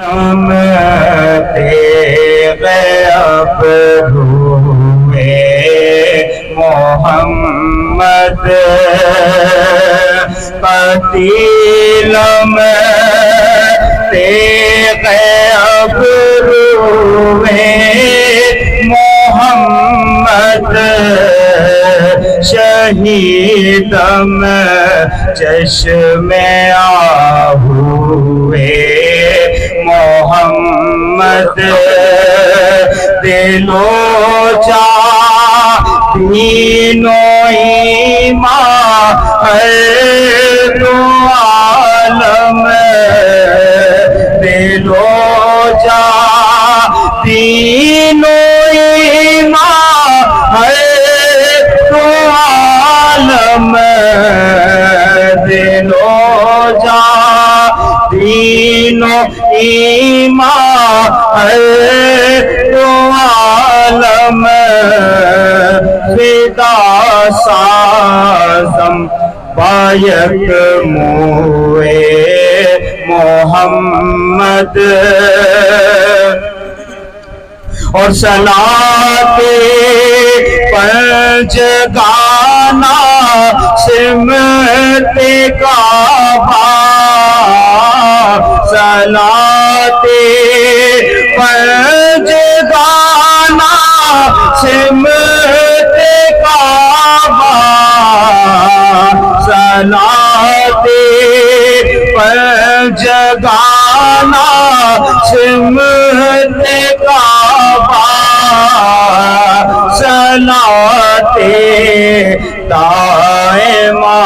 ہم تیغ ابروئے محمد قتیلم تیغ ابروئے محمد شہیدم چشم آہوئے محمد دل و جاں دین و ایمان ہر دو عالم دل و جاں دین و ایمان ہر دو عالم دل و جاں دین و ایمان ہر دو عالم فدا سازم بایک موئے محمد اور صلاة پنج گانا سمت کعبہ صلاة پنج گانا سمت کعبہ صلاة پنج گانا سمت کعبہ صلاة دائمہ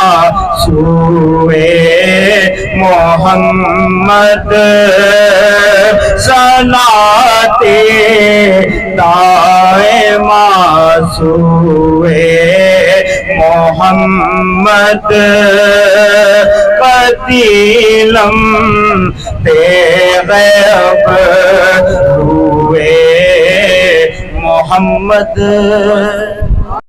سوئے محمد صلاة دائمہ سوئے محمد قتیلم تیغ ابروئے محمد